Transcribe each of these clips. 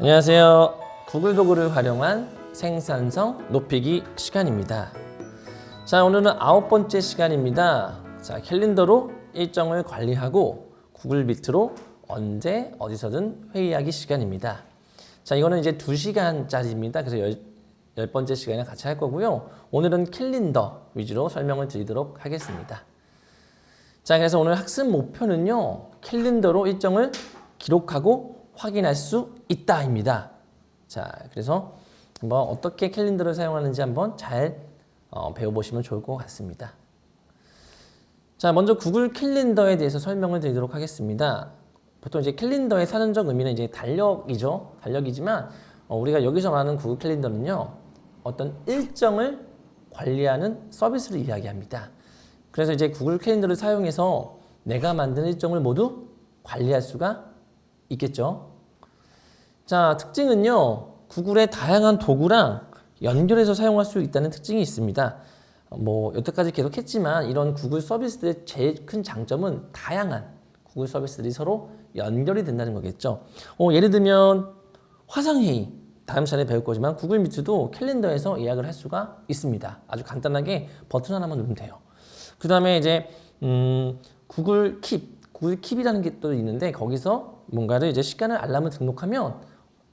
안녕하세요. 구글 도구를 활용한 생산성 높이기 시간입니다. 자, 오늘은 9번째 시간입니다. 자, 캘린더로 일정을 관리하고 구글 미트로 언제 어디서든 회의하기 시간입니다. 자, 이거는 이제 2시간짜리입니다. 그래서 10번째 시간에 같이 할 거고요. 오늘은 캘린더 위주로 설명을 드리도록 하겠습니다. 자, 그래서 오늘 학습 목표는요, 캘린더로 일정을 기록하고 확인할 수 있다입니다. 자, 그래서 한번 어떻게 캘린더를 사용하는지 한번 잘 배워보시면 좋을 것 같습니다. 자, 먼저 구글 캘린더에 대해서 설명을 드리도록 하겠습니다. 보통 이제 캘린더의 사전적 의미는 이제 달력이죠. 달력이지만 우리가 여기서 말하는 구글 캘린더는요, 어떤 일정을 관리하는 서비스를 이야기합니다. 그래서 이제 구글 캘린더를 사용해서 내가 만든 일정을 모두 관리할 수가 있겠죠. 자, 특징은요, 구글의 다양한 도구랑 연결해서 사용할 수 있다는 특징이 있습니다. 여태까지 계속 했지만 이런 구글 서비스들의 제일 큰 장점은 다양한 구글 서비스들이 서로 연결이 된다는 거겠죠. 예를 들면 화상회의, 다음 시간에 배울 거지만 구글 미트도 캘린더에서 예약을 할 수가 있습니다. 아주 간단하게 버튼 하나만 누르면 돼요. 그 다음에 이제 구글 킵이라는 게 또 있는데 거기서 뭔가를 이제 시간을 알람을 등록하면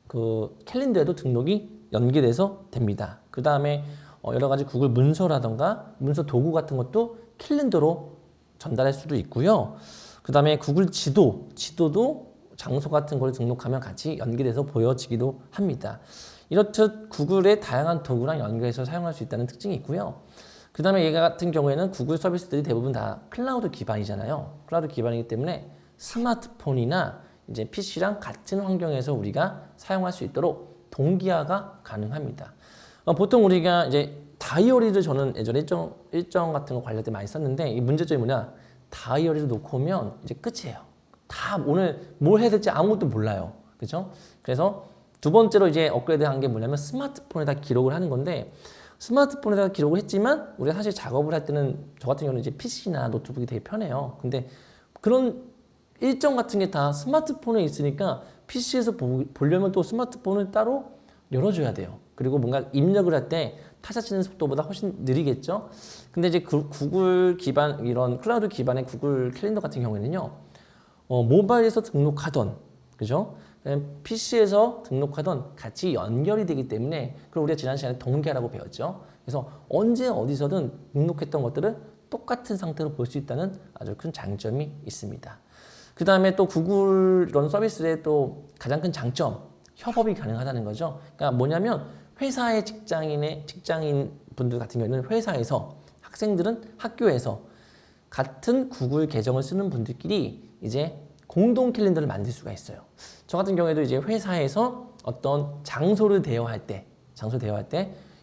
그 캘린더에도 등록이 연계돼서 됩니다. 그 다음에 여러 가지 구글 문서라던가 문서 도구 같은 것도 캘린더로 전달할 수도 있고요. 그 다음에 구글 지도도 장소 같은 걸 등록하면 같이 연계돼서 보여지기도 합니다. 이렇듯 구글의 다양한 도구랑 연결해서 사용할 수 있다는 특징이 있고요. 그 다음에 얘 같은 경우에는 구글 서비스들이 대부분 다 클라우드 기반이잖아요. 클라우드 기반이기 때문에 스마트폰이나 이제 PC랑 같은 환경에서 우리가 사용할 수 있도록 동기화가 가능합니다. 보통 우리가 이제 다이어리를 저는 예전에 일정 같은 거 관리할 때 많이 썼는데 이 문제점이 뭐냐? 다이어리를 놓고 오면 이제 끝이에요. 다 오늘 뭘 해야 될지 아무것도 몰라요. 그렇죠? 그래서 두 번째로 이제 업그레이드한 게 뭐냐면 스마트폰에다 기록을 하는 건데 스마트폰에다가 기록을 했지만 우리가 사실 작업을 할 때는 저 같은 경우는 이제 PC나 노트북이 되게 편해요. 근데 그런 일정 같은 게 다 스마트폰에 있으니까 PC에서 보려면 또 스마트폰을 따로 열어줘야 돼요. 그리고 뭔가 입력을 할 때 타자 치는 속도보다 훨씬 느리겠죠. 근데 이제 구글 기반 이런 클라우드 기반의 구글 캘린더 같은 경우에는요, 모바일에서 등록하던, 그죠? PC에서 등록하던 같이 연결이 되기 때문에 그걸 우리가 지난 시간에 동기화라고 배웠죠. 그래서 언제 어디서든 등록했던 것들을 똑같은 상태로 볼 수 있다는 아주 큰 장점이 있습니다. 그 다음에 또 구글 이런 서비스의 또 가장 큰 장점, 협업이 가능하다는 거죠. 그러니까 뭐냐면 회사의 직장인 분들 같은 경우에는 회사에서, 학생들은 학교에서 같은 구글 계정을 쓰는 분들끼리 이제 공동 캘린더를 만들 수가 있어요. 저 같은 경우에도 이제 회사에서 어떤 장소를 대여할 때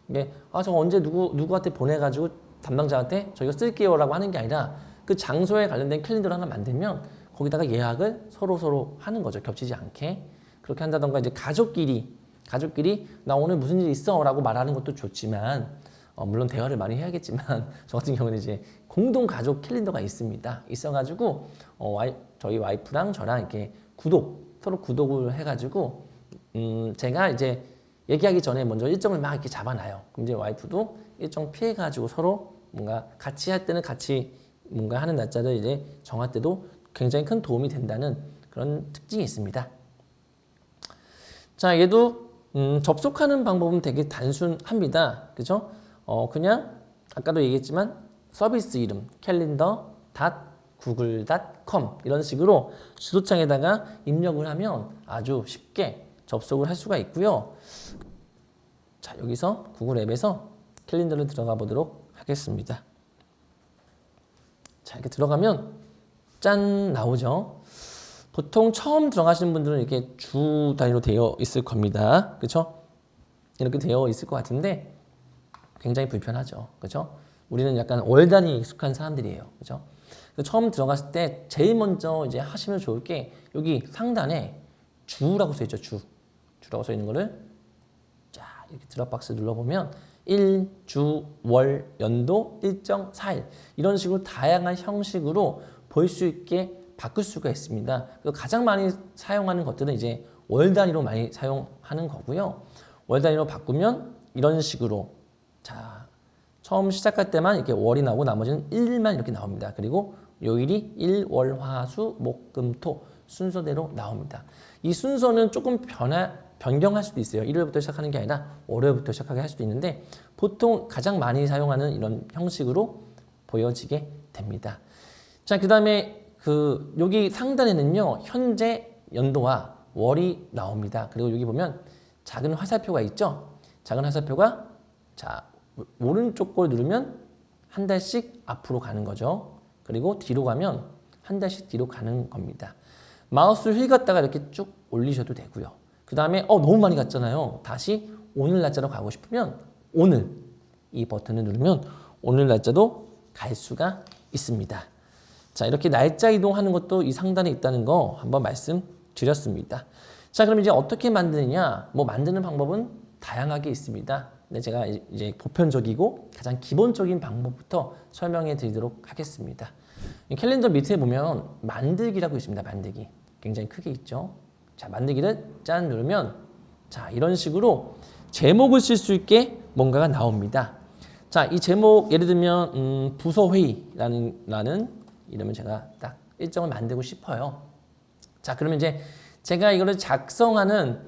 이게 저 언제 누구한테 보내가지고 담당자한테 저희가 쓸게요라고 하는 게 아니라 그 장소에 관련된 캘린더를 하나 만들면 거기다가 예약을 서로 하는 거죠. 겹치지 않게. 그렇게 한다던가 이제 가족끼리 나 오늘 무슨 일 있어라고 말하는 것도 좋지만 물론 대화를 많이 해야겠지만 저 같은 경우는 이제 공동 가족 캘린더가 있어가지고 저희 와이프랑 저랑 이렇게 서로 구독을 해가지고 제가 이제 얘기하기 전에 먼저 일정을 막 이렇게 잡아놔요. 그럼 이제 와이프도 일정 피해가지고 서로 뭔가 같이 할 때는 같이 뭔가 하는 날짜를 이제 정할 때도 굉장히 큰 도움이 된다는 그런 특징이 있습니다. 자, 얘도 접속하는 방법은 되게 단순합니다. 그죠? 그냥 아까도 얘기했지만 서비스 이름 calendar.google.com 이런 식으로 주소창에다가 입력을 하면 아주 쉽게 접속을 할 수가 있고요. 자, 여기서 구글 앱에서 캘린더를 들어가 보도록 하겠습니다. 자, 이렇게 들어가면 짠 나오죠. 보통 처음 들어가시는 분들은 이렇게 주 단위로 되어 있을 겁니다. 그렇죠? 이렇게 되어 있을 것 같은데 굉장히 불편하죠. 그렇죠? 우리는 약간 월 단위에 익숙한 사람들이에요. 그렇죠? 처음 들어갔을 때 제일 먼저 이제 하시면 좋을 게 여기 상단에 주라고 써 있죠. 주라고 써 있는 거를 자, 이렇게 드랍박스 눌러보면 일, 주, 월, 연도, 일정, 4일 이런 식으로 다양한 형식으로 볼 수 있게 바꿀 수가 있습니다. 가장 많이 사용하는 것들은 이제 월 단위로 많이 사용하는 거고요. 월 단위로 바꾸면 이런 식으로 자 처음 시작할 때만 이렇게 월이 나오고 나머지는 일만 이렇게 나옵니다. 그리고 요일이 일, 월, 화, 수, 목, 금, 토 순서대로 나옵니다. 이 순서는 조금 변경할 수도 있어요. 일요일부터 시작하는 게 아니라 월요일부터 시작하게 할 수도 있는데 보통 가장 많이 사용하는 이런 형식으로 보여지게 됩니다. 자, 그 다음에 여기 상단에는요, 현재 연도와 월이 나옵니다. 그리고 여기 보면 작은 화살표가 있죠? 작은 화살표가 자, 오른쪽 걸 누르면 한 달씩 앞으로 가는 거죠. 그리고 뒤로 가면 한 달씩 뒤로 가는 겁니다. 마우스 휠 갖다가 이렇게 쭉 올리셔도 되고요. 그 다음에 너무 많이 갔잖아요. 다시 오늘 날짜로 가고 싶으면 오늘 이 버튼을 누르면 오늘 날짜도 갈 수가 있습니다. 자, 이렇게 날짜 이동하는 것도 이 상단에 있다는 거 한번 말씀드렸습니다. 자, 그럼 이제 어떻게 만드느냐? 만드는 방법은 다양하게 있습니다. 근데 제가 이제 보편적이고 가장 기본적인 방법부터 설명해 드리도록 하겠습니다. 캘린더 밑에 보면 만들기라고 있습니다. 만들기. 굉장히 크게 있죠. 자, 만들기를 짠 누르면 자, 이런 식으로 제목을 쓸 수 있게 뭔가가 나옵니다. 자, 이 제목 예를 들면 부서회의라는 이러면 제가 딱 일정을 만들고 싶어요. 자, 그러면 이제 제가 이거를 작성하는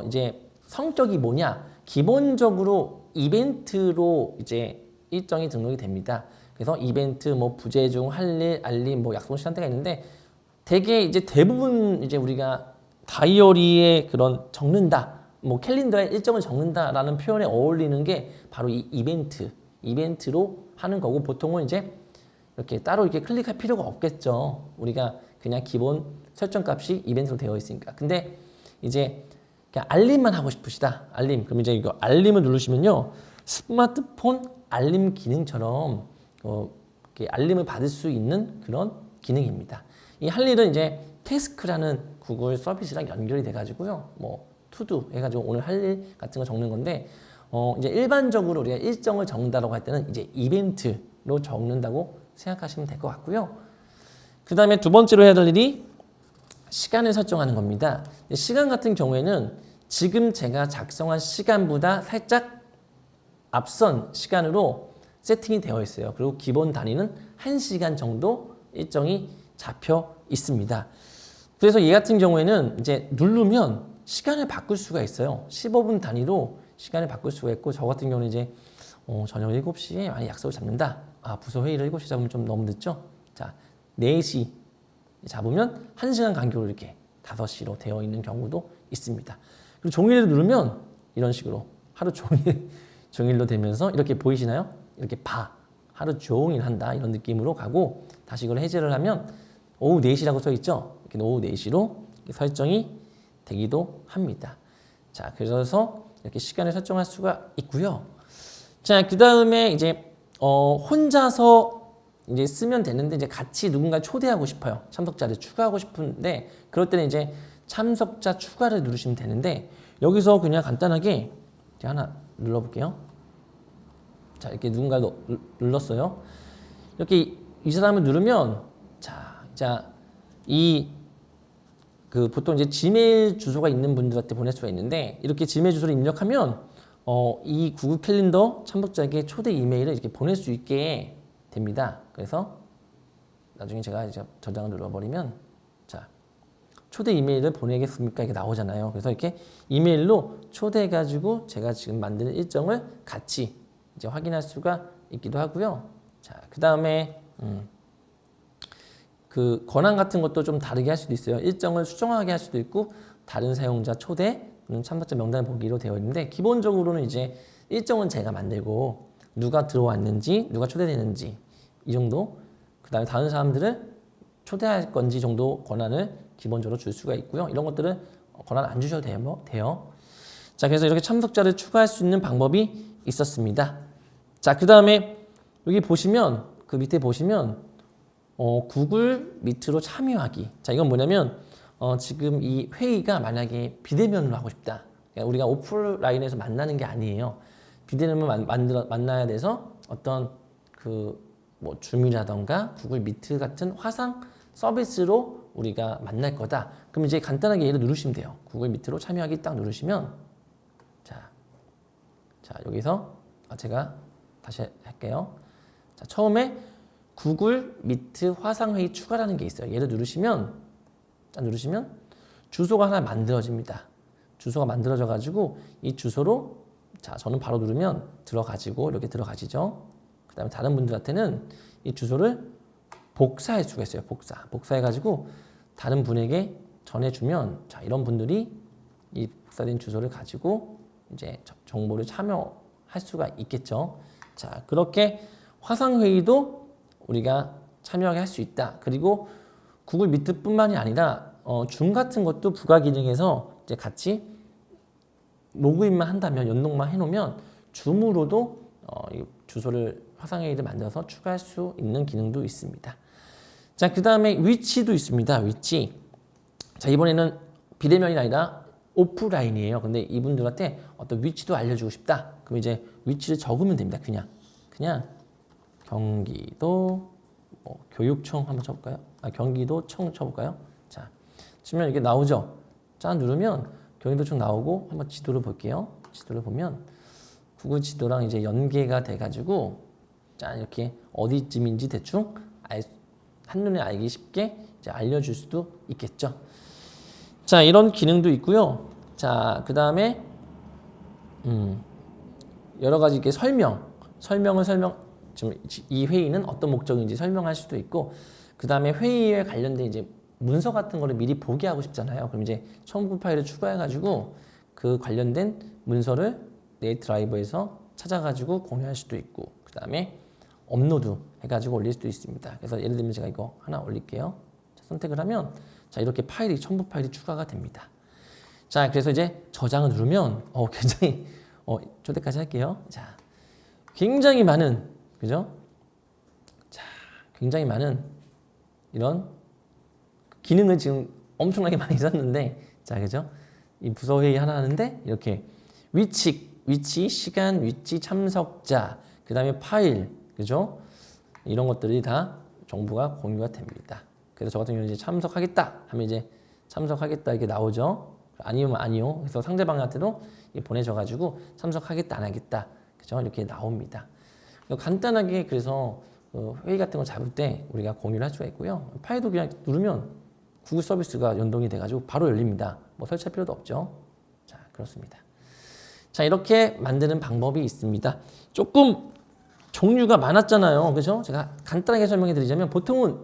이제 성격이 뭐냐? 기본적으로 이벤트로 이제 일정이 등록이 됩니다. 그래서 이벤트, 부재 중, 할 일, 알림, 약속 시간대가 있는데 되게 이제 대부분 이제 우리가 다이어리에 그런 적는다, 캘린더에 일정을 적는다라는 표현에 어울리는 게 바로 이 이벤트로 하는 거고 보통은 이제 이렇게 따로 이렇게 클릭할 필요가 없겠죠. 우리가 그냥 기본 설정 값이 이벤트로 되어 있으니까. 근데 이제 그냥 알림만 하고 싶으시다. 알림. 그럼 이제 이거 알림을 누르시면요. 스마트폰 알림 기능처럼 이렇게 알림을 받을 수 있는 그런 기능입니다. 이 할 일은 이제 태스크라는 구글 서비스랑 연결이 돼가지고요. 투두 해가지고 오늘 할 일 같은 거 적는 건데 이제 일반적으로 우리가 일정을 적는다고 할 때는 이제 이벤트로 적는다고 생각하시면 될 것 같고요. 그 다음에 두 번째로 해야 될 일이 시간을 설정하는 겁니다. 시간 같은 경우에는 지금 제가 작성한 시간보다 살짝 앞선 시간으로 세팅이 되어 있어요. 그리고 기본 단위는 1시간 정도 일정이 잡혀 있습니다. 그래서 얘 같은 경우에는 이제 누르면 시간을 바꿀 수가 있어요. 15분 단위로 시간을 바꿀 수가 있고 저 같은 경우는 이제 저녁 7시에 많이 약속을 잡는다. 부서 회의를 7시 잡으면 좀 너무 늦죠? 자, 4시 잡으면 1시간 간격으로 이렇게 5시로 되어 있는 경우도 있습니다. 그리고 종이를 누르면 이런 식으로 하루 종일로 되면서 이렇게 보이시나요? 이렇게 하루 종일 한다 이런 느낌으로 가고 다시 이걸 해제를 하면 오후 4시라고 써 있죠? 이렇게 오후 4시로 설정이 되기도 합니다. 자, 그래서 이렇게 시간을 설정할 수가 있고요. 자, 그 다음에 이제 혼자서 이제 쓰면 되는데 이제 같이 누군가 초대하고 싶어요. 참석자를 추가하고 싶은데 그럴 때는 이제 참석자 추가를 누르시면 되는데 여기서 그냥 간단하게 제가 하나 눌러볼게요. 자, 이렇게 누군가 눌렀어요. 이렇게 이 사람을 누르면 자, 보통 이제 지메일 주소가 있는 분들한테 보낼 수가 있는데 이렇게 지메일 주소를 입력하면 이 구글 캘린더 참석자에게 초대 이메일을 이렇게 보낼 수 있게 됩니다. 그래서 나중에 제가 이제 저장을 눌러버리면 자, 초대 이메일을 보내겠습니까? 이게 나오잖아요. 그래서 이렇게 이메일로 초대해가지고 제가 지금 만드는 일정을 같이 이제 확인할 수가 있기도 하고요. 자, 그 다음에 그 권한 같은 것도 좀 다르게 할 수도 있어요. 일정을 수정하게 할 수도 있고 다른 사용자 초대, 참석자 명단을 보기로 되어 있는데 기본적으로는 이제 일정은 제가 만들고 누가 들어왔는지 누가 초대되는지 이 정도 그 다음에 다른 사람들을 초대할 건지 정도 권한을 기본적으로 줄 수가 있고요. 이런 것들은 권한 안 주셔도 돼요. 자, 그래서 이렇게 참석자를 추가할 수 있는 방법이 있었습니다. 자, 그 다음에 여기 보시면 그 밑에 보시면 구글 미트로 참여하기. 자, 이건 뭐냐면 지금 이 회의가 만약에 비대면으로 하고 싶다. 그러니까 우리가 오프라인에서 만나는 게 아니에요. 비대면으로 만나야 돼서 어떤 줌이라던가 구글 미트 같은 화상 서비스로 우리가 만날 거다. 그럼 이제 간단하게 얘를 누르시면 돼요. 구글 미트로 참여하기 딱 누르시면 자 여기서 제가 다시 할게요. 자 처음에 구글 미트 화상회의 추가라는 게 있어요. 얘를 누르시면 딱 누르시면 주소가 하나 만들어집니다. 주소가 만들어져 가지고 이 주소로 자 저는 바로 누르면 들어가지고 이렇게 들어가지죠. 그 다음에 다른 분들한테는 이 주소를 복사할 수가 있어요. 복사해 가지고 다른 분에게 전해주면 자 이런 분들이 이 복사된 주소를 가지고 이제 정보를 참여할 수가 있겠죠. 자 그렇게 화상회의도 우리가 참여하게 할 수 있다. 그리고 구글 미트뿐만이 아니라 줌 같은 것도 부가 기능에서 이제 같이 로그인만 한다면 연동만 해놓으면 줌으로도 이 주소를 화상회의를 만들어서 추가할 수 있는 기능도 있습니다. 자, 그 다음에 위치도 있습니다. 위치. 자, 이번에는 비대면이 아니라 오프라인이에요. 근데 이분들한테 어떤 위치도 알려주고 싶다. 그럼 이제 위치를 적으면 됩니다. 그냥 경기도 교육청 한번 쳐볼까요? 경기도청 쳐볼까요? 자, 치면 이게 나오죠. 짠 누르면 경기도청 나오고 한번 지도를 볼게요. 지도를 보면 구글 지도랑 이제 연계가 돼가지고 짠 이렇게 어디쯤인지 대충 한눈에 알기 쉽게 이제 알려줄 수도 있겠죠. 자, 이런 기능도 있고요. 자, 그 다음에 여러 가지 이렇게 설명을 지금 이 회의는 어떤 목적인지 설명할 수도 있고, 그 다음에 회의에 관련된 이제 문서 같은 거를 미리 보게 하고 싶잖아요. 그럼 이제 첨부 파일을 추가해가지고 그 관련된 문서를 내 드라이버에서 찾아가지고 공유할 수도 있고, 그 다음에 업로드 해가지고 올릴 수도 있습니다. 그래서 예를 들면 제가 이거 하나 올릴게요. 자, 선택을 하면 자 이렇게 첨부 파일이 추가가 됩니다. 자 그래서 이제 저장을 누르면 굉장히 초대까지 할게요. 자 굉장히 많은 그죠? 자 굉장히 많은 이런 기능을 지금 엄청나게 많이 썼는데 자 그죠? 이 부서 회의 하나 하는데 이렇게 위치, 시간, 위치, 참석자, 그 다음에 파일, 그죠? 이런 것들이 다 정보가 공유가 됩니다. 그래서 저 같은 경우는 이제 참석하겠다 하면 이제 참석하겠다 이렇게 나오죠. 아니면 아니요. 그래서 상대방한테도 보내줘가지고 참석하겠다 안 하겠다, 그죠? 이렇게 나옵니다. 간단하게 그래서 회의 같은 거 잡을 때 우리가 공유를 할 수가 있고요. 파일도 그냥 누르면 구글 서비스가 연동이 돼가지고 바로 열립니다. 뭐 설치할 필요도 없죠. 자 그렇습니다. 자 이렇게 만드는 방법이 있습니다. 조금 종류가 많았잖아요. 그죠? 제가 간단하게 설명해 드리자면 보통은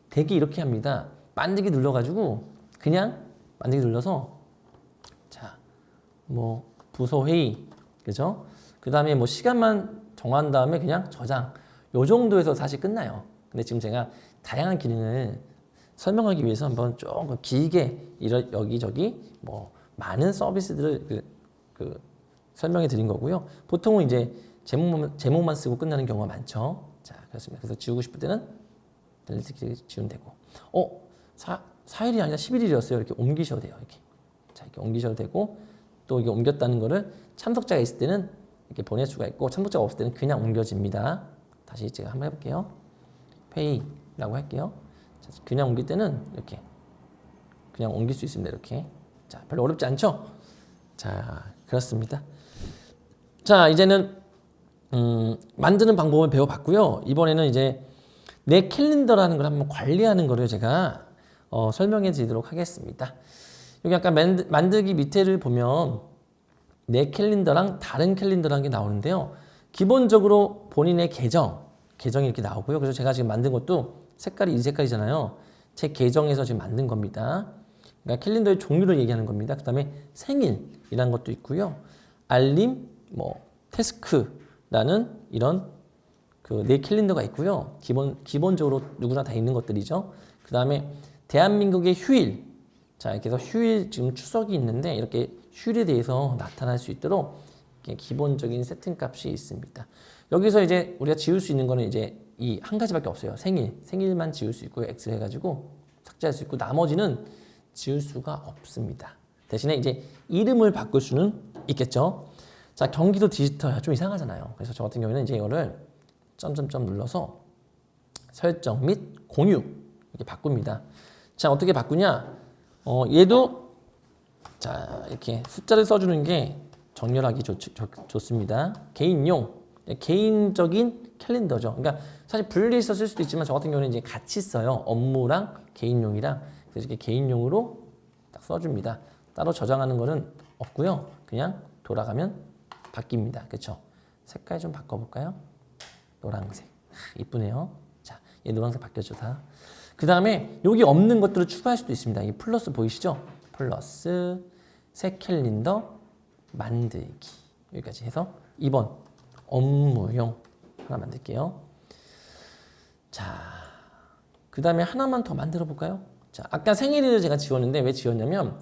대개 이렇게 합니다. 만들기 눌러가지고 그냥 만들기 눌러서 자 뭐 부서 회의 그죠? 그 다음에 뭐 시간만 정한 다음에 그냥 저장 요 정도에서 사실 끝나요. 근데 지금 제가 다양한 기능을 설명하기 위해서 한번 조금 길게 여기저기 뭐 많은 서비스들을 설명해 드린 거고요. 보통은 이제 제목만 쓰고 끝나는 경우가 많죠. 자, 그렇습니다. 그래서 지우고 싶을 때는 델리트 지우면 되고. 4일이 아니라 11일이었어요. 이렇게 옮기셔도 돼요. 이렇게. 자, 이렇게 옮기셔도 되고 또 이게 옮겼다는 거를 참석자가 있을 때는 이렇게 보낼 수가 있고 참석자가 없을 때는 그냥 옮겨집니다. 다시 제가 한번 해볼게요. 회의라고 할게요. 자, 그냥 옮길 때는 이렇게 그냥 옮길 수 있습니다. 이렇게. 자, 별로 어렵지 않죠? 자, 그렇습니다. 자, 이제는 만드는 방법을 배워봤고요. 이번에는 이제 내 캘린더라는 걸 한번 관리하는 거를 제가 설명해 드리도록 하겠습니다. 여기 약간 만들기 밑에를 보면 내 캘린더랑 다른 캘린더라는 게 나오는데요. 기본적으로 본인의 계정이 이렇게 나오고요. 그래서 제가 지금 만든 것도 색깔이 이 색깔이잖아요. 제 계정에서 지금 만든 겁니다. 그러니까 캘린더의 종류를 얘기하는 겁니다. 그 다음에 생일이라는 것도 있고요. 알림, 태스크라는 이런 내 캘린더가 있고요. 기본적으로 누구나 다 있는 것들이죠. 그 다음에 대한민국의 휴일. 자, 이렇게 해서 휴일 지금 추석이 있는데 이렇게 휴일에 대해서 나타날 수 있도록 기본적인 세팅 값이 있습니다. 여기서 이제 우리가 지울 수 있는 거는 이제 이 한 가지밖에 없어요. 생일만 지울 수 있고요. X 해가지고 삭제할 수 있고 나머지는 지울 수가 없습니다. 대신에 이제 이름을 바꿀 수는 있겠죠. 자, 경기도 디지털 좀 이상하잖아요. 그래서 저 같은 경우에는 이제 이거를 점점점 눌러서 설정 및 공유 이렇게 바꿉니다. 자, 어떻게 바꾸냐? 얘도 자, 이렇게 숫자를 써주는 게 정렬하기 좋습니다. 개인용, 개인적인 캘린더죠. 그러니까 사실 분리해서 쓸 수도 있지만 저 같은 경우는 이제 같이 써요. 업무랑 개인용이랑. 그래서 이렇게 개인용으로 딱 써줍니다. 따로 저장하는 거는 없고요. 그냥 돌아가면 바뀝니다. 그렇죠? 색깔 좀 바꿔볼까요? 노란색. 이쁘네요. 자, 얘 노란색 바뀌었죠 다. 그 다음에 여기 없는 것들을 추가할 수도 있습니다. 이 플러스 보이시죠? 플러스 새 캘린더 만들기 여기까지 해서 2번 업무용 하나 만들게요. 자, 그 다음에 하나만 더 만들어 볼까요? 자, 아까 생일을 제가 지웠는데 왜 지웠냐면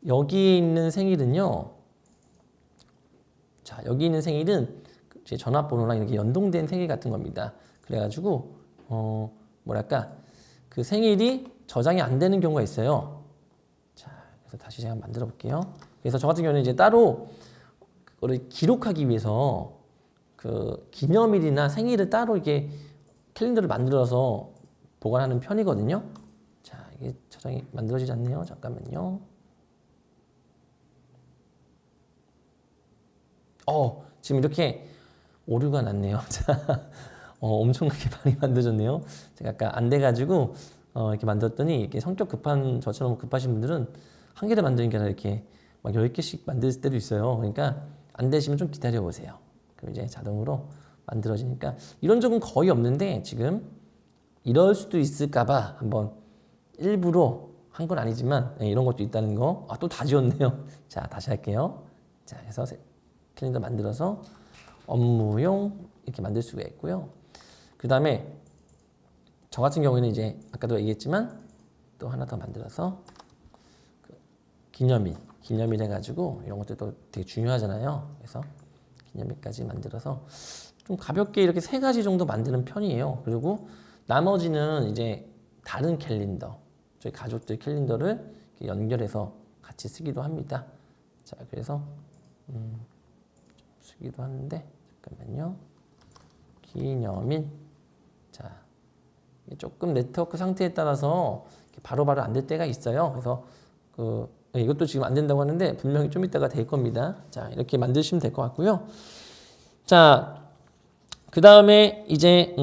여기 있는 생일은요. 자, 여기 있는 생일은 제 전화번호랑 이렇게 연동된 생일 같은 겁니다. 그래가지고 뭐랄까 그 생일이 저장이 안 되는 경우가 있어요. 자, 그래서 다시 제가 만들어 볼게요. 그래서 저 같은 경우는 이제 따로 그거를 기록하기 위해서 그 기념일이나 생일을 따로 이렇게 캘린더를 만들어서 보관하는 편이거든요. 자, 이게 저장이 만들어지지 않네요. 잠깐만요. 지금 이렇게 오류가 났네요. 자, 엄청나게 많이 만들어졌네요. 제가 아까 안 돼가지고 이렇게 만들었더니 이렇게 성격 급한 저처럼 급하신 분들은 한 개를 만드는 게 아니라 이렇게 막 10개씩 만들 때도 있어요. 그러니까 안 되시면 좀 기다려 보세요. 그럼 이제 자동으로 만들어지니까 이런 적은 거의 없는데 지금 이럴 수도 있을까봐 한번 일부러 한 건 아니지만 이런 것도 있다는 거. 또 다 지웠네요. 자, 다시 할게요. 자, 해서 캘린더 만들어서 업무용 이렇게 만들 수가 있고요. 그 다음에 저 같은 경우에는 이제 아까도 얘기했지만 또 하나 더 만들어서 기념일 해가지고 이런 것들도 되게 중요하잖아요. 그래서 기념일까지 만들어서 좀 가볍게 이렇게 3가지 정도 만드는 편이에요. 그리고 나머지는 이제 다른 캘린더, 저희 가족들 캘린더를 이렇게 연결해서 같이 쓰기도 합니다. 자, 그래서 쓰기도 하는데 잠깐만요. 기념일. 자, 조금 네트워크 상태에 따라서 바로바로 안 될 때가 있어요. 그래서 이것도 지금 안 된다고 하는데 분명히 좀 이따가 될 겁니다. 자, 이렇게 만드시면 될 것 같고요. 자, 그 다음에 이제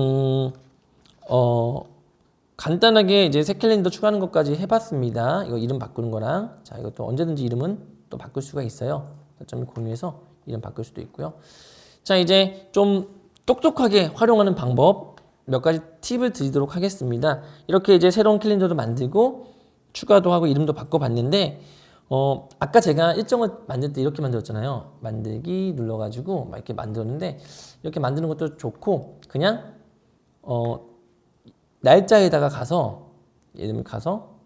간단하게 이제 새 캘린더 추가하는 것까지 해봤습니다. 이거 이름 바꾸는 거랑 자, 이것도 언제든지 이름은 또 바꿀 수가 있어요. 점을 공유해서 이름 바꿀 수도 있고요. 자, 이제 좀 똑똑하게 활용하는 방법 몇 가지 팁을 드리도록 하겠습니다. 이렇게 이제 새로운 캘린더도 만들고 추가도 하고 이름도 바꿔봤는데 아까 제가 일정을 만들 때 이렇게 만들었잖아요. 만들기 눌러가지고 막 이렇게 만들었는데 이렇게 만드는 것도 좋고 그냥 날짜에다가 가서 예를 들면 가서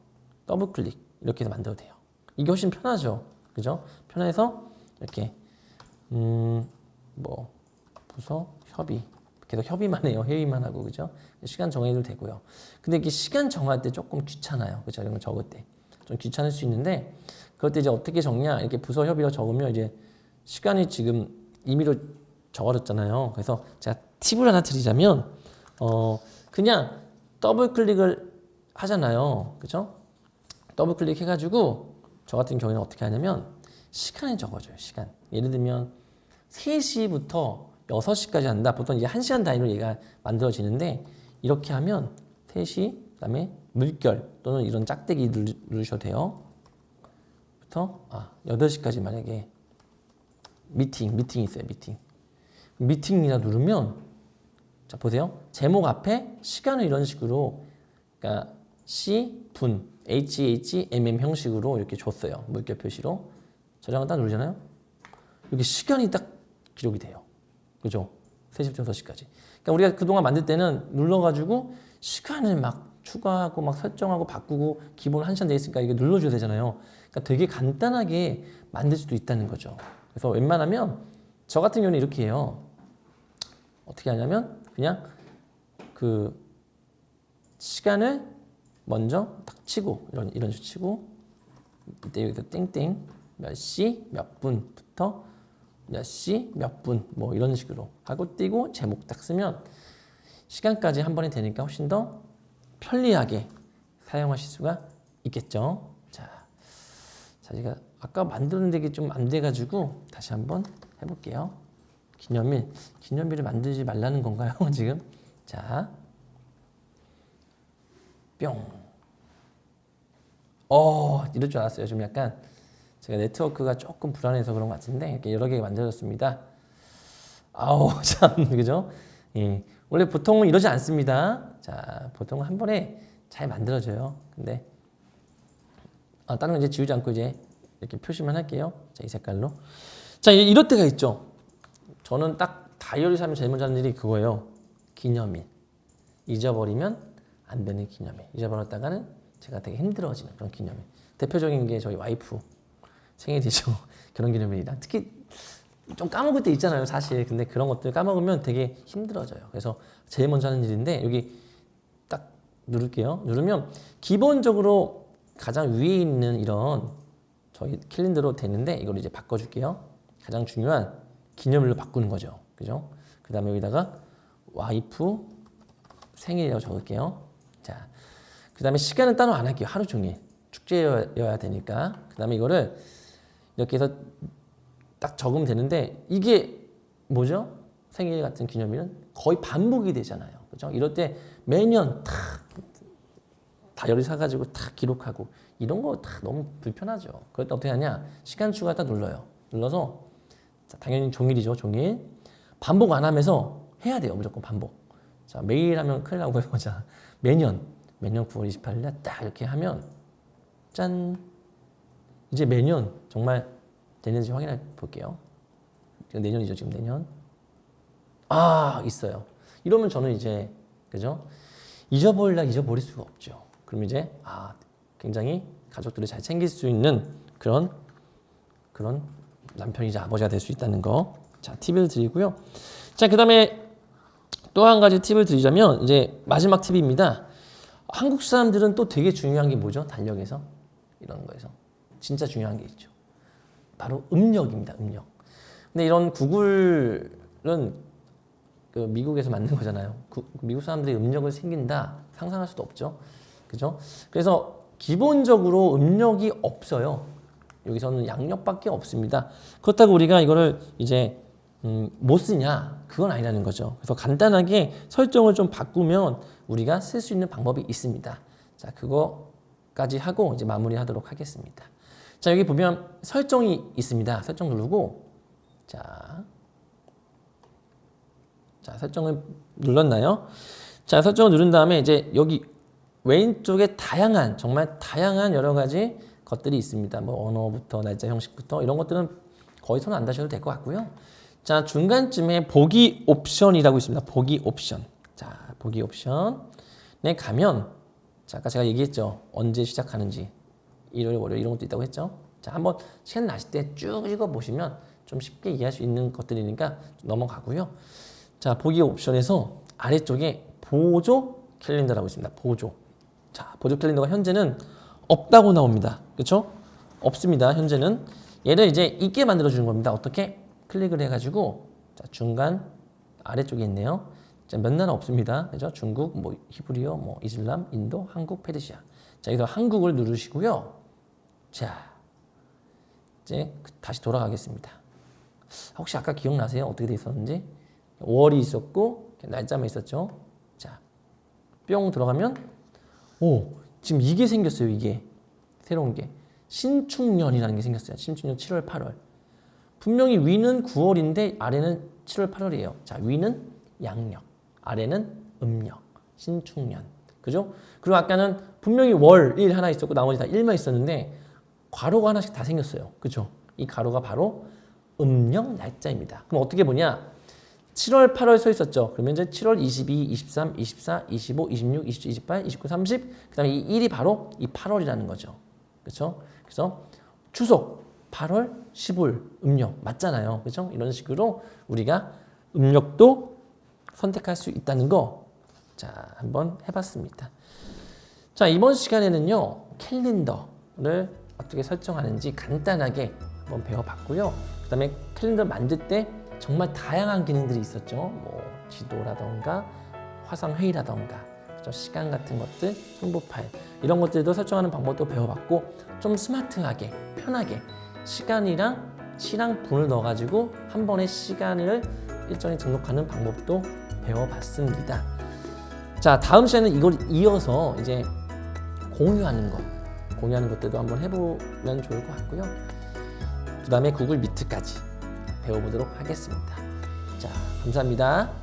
더블 클릭 이렇게 해서 만들어도 돼요. 이게 훨씬 편하죠. 그죠? 편해서 이렇게 뭐 부서 협의 계속 협의만 해요. 회의만 하고 그죠? 시간 정해도 되고요. 근데 이게 시간 정할 때 조금 귀찮아요. 그죠? 이런 거 적을 때 좀 귀찮을 수 있는데 그럴 때 이제 어떻게 적냐? 이렇게 부서 협의로 적으면 이제 시간이 지금 임의로 적어졌잖아요. 그래서 제가 팁을 하나 드리자면 그냥 더블 클릭을 하잖아요. 그죠? 더블 클릭 해가지고 저 같은 경우에는 어떻게 하냐면 시간을 적어줘요. 시간. 예를 들면 3시부터 6시까지 한다. 보통 이제 1시간 단위로 얘가 만들어지는데 이렇게 하면 3시, 그다음에 물결 또는 이런 짝대기 누르셔도 돼요. 부터 8시까지 만약에 미팅이 있어요. 미팅이라 누르면 자 보세요. 제목 앞에 시간을 이런 식으로 그러니까 C 분 HHMM 형식으로 이렇게 줬어요. 물결 표시로 저장을 딱 누르잖아요. 이렇게 시간이 딱 기록이 돼요. 그죠? 3시부터 6시까지. 그러니까 우리가 그동안 만들 때는 눌러가지고 시간을 막 추가하고 막 설정하고 바꾸고 기본 1시간 돼 있으니까 이게 눌러줘야 되잖아요. 그러니까 되게 간단하게 만들 수도 있다는 거죠. 그래서 웬만하면 저 같은 경우는 이렇게 해요. 어떻게 하냐면 그냥 그 시간을 먼저 딱 치고 이런 식으로 치고 이때 여기서 땡땡 몇 시 몇 분부터 몇 시 몇 분 뭐 이런 식으로 하고 띄고 제목 딱 쓰면 시간까지 한 번에 되니까 훨씬 더 편리하게 사용하실 수가 있겠죠. 자, 제가 아까 만드는데 이게 좀 안 돼가지고 다시 한번 해볼게요. 기념일을 만들지 말라는 건가요, 지금? 자, 뿅. 이럴 줄 알았어요. 좀 약간 제가 네트워크가 조금 불안해서 그런 것 같은데 이렇게 여러 개 만들었습니다. 아우 참 그죠? 예, 원래 보통은 이러지 않습니다. 자, 보통은 한 번에 잘 만들어져요. 근데 다른 건 이제 지우지 않고 이제 이렇게 표시만 할게요. 자, 이 색깔로. 자, 이럴 때가 있죠. 저는 딱 다이어리 사면 제일 먼저 하는 일이 그거예요. 기념일. 잊어버리면 안 되는 기념일. 잊어버렸다가는 제가 되게 힘들어지는 그런 기념일. 대표적인 게 저희 와이프 생일이죠. 결혼기념일이랑. 특히 좀 까먹을 때 있잖아요, 사실. 근데 그런 것들 까먹으면 되게 힘들어져요. 그래서 제일 먼저 하는 일인데 여기 딱 누를게요. 누르면 기본적으로 가장 위에 있는 이런 저희 캘린더로 되는데 이걸 이제 바꿔줄게요. 가장 중요한 기념일로 바꾸는 거죠. 그죠? 그 다음에 여기다가 와이프 생일이라고 적을게요. 자, 그 다음에 시간은 따로 안 할게요. 하루 종일. 축제여야 되니까. 그 다음에 이거를 이렇게 해서 딱 적으면 되는데 이게 뭐죠? 생일 같은 기념일은 거의 반복이 되잖아요. 그죠? 이럴 때 매년 다이어리 사가지고 탁 기록하고 이런 거 다 너무 불편하죠. 그럴 때 어떻게 하냐? 시간 추가 딱 눌러요. 눌러서 자, 당연히 종일이죠. 종일. 반복 안 하면서 해야 돼요. 무조건 반복. 자, 매일 하면 큰일 나고요. 자, 매년 9월 28일에 딱 이렇게 하면 짠. 이제 매년 정말 되는지 확인해 볼게요. 지금 내년이죠. 지금 내년. 있어요. 이러면 저는 이제 그죠? 잊어버릴 수가 없죠. 그럼 이제 굉장히 가족들을 잘 챙길 수 있는 그런 남편이자 아버지가 될 수 있다는 거. 자, 팁을 드리고요. 자, 그다음에 또 한 가지 팁을 드리자면 이제 마지막 팁입니다. 한국 사람들은 또 되게 중요한 게 뭐죠? 달력에서 이런 거에서 진짜 중요한 게 있죠. 바로 음력입니다. 음력. 근데 이런 구글은 그 미국에서 만든 거잖아요. 미국 사람들이 음력을 챙긴다 상상할 수도 없죠. 그죠? 그래서 기본적으로 음력이 없어요. 여기서는 양력밖에 없습니다. 그렇다고 우리가 이거를 이제 못 쓰냐? 그건 아니라는 거죠. 그래서 간단하게 설정을 좀 바꾸면 우리가 쓸 수 있는 방법이 있습니다. 자, 그거까지 하고 이제 마무리하도록 하겠습니다. 자, 여기 보면 설정이 있습니다. 설정 누르고 자, 설정을 눌렀나요? 자, 설정을 누른 다음에 이제 여기 왼쪽에 정말 다양한 여러 가지 것들이 있습니다. 뭐 언어부터 날짜 형식부터 이런 것들은 거의 손 안 대셔도 될 것 같고요. 자, 중간쯤에 보기 옵션이라고 있습니다. 보기 옵션. 자, 보기 옵션에 가면 자, 아까 제가 얘기했죠. 언제 시작하는지. 일요일, 월요일 이런 것도 있다고 했죠. 자, 한번 시간 나실 때 쭉 읽어보시면 좀 쉽게 이해할 수 있는 것들이니까 넘어가고요. 자, 보기 옵션에서 아래쪽에 보조 캘린더라고 있습니다. 보조. 자, 보조 캘린더가 현재는 없다고 나옵니다. 그렇죠? 없습니다. 현재는. 얘를 이제 있게 만들어 주는 겁니다. 어떻게? 클릭을 해가지고 자, 중간 아래쪽에 있네요. 자, 몇 나라 없습니다. 그죠? 중국, 뭐 히브리어, 뭐 이슬람, 인도, 한국, 페르시아. 자, 여기서 한국을 누르시고요. 자, 이제 다시 돌아가겠습니다. 혹시 아까 기억나세요? 어떻게 돼 있었는지? 5월이 있었고 날짜만 있었죠. 자, 뿅 들어가면 지금 이게 생겼어요. 이게 새로운 게 신축년이라는 게 생겼어요. 신축년 7월, 8월. 분명히 위는 9월인데 아래는 7월, 8월이에요. 자, 위는 양력, 아래는 음력, 신축년. 그죠? 그리고 아까는 분명히 월, 일 하나 있었고 나머지 다 일만 있었는데 괄호가 하나씩 다 생겼어요. 그죠? 이 괄호가 바로 음력 날짜입니다. 그럼 어떻게 보냐? 7월, 8월 써 있었죠. 그러면 이제 7월 22, 23, 24, 25, 26, 27, 28, 29, 30. 그 다음에 이 1이 바로 이 8월이라는 거죠. 그렇죠? 그래서 추석 8월 15일 음력 맞잖아요. 그렇죠? 이런 식으로 우리가 음력도 선택할 수 있다는 거. 자, 한번 해봤습니다. 자, 이번 시간에는요. 캘린더를 어떻게 설정하는지 간단하게 한번 배워봤고요. 그 다음에 캘린더 만들 때 정말 다양한 기능들이 있었죠. 뭐 지도라던가 화상회의라던가 그죠? 시간 같은 것들, 홍보 파일 이런 것들도 설정하는 방법도 배워봤고 좀 스마트하게 편하게 시간이랑 시랑 분을 넣어가지고 한 번에 시간을 일정에 등록하는 방법도 배워봤습니다. 자, 다음 시간에는 이걸 이어서 이제 공유하는 것들도 한번 해보면 좋을 것 같고요. 그 다음에 구글 미트까지 배워보도록 하겠습니다. 자, 감사합니다.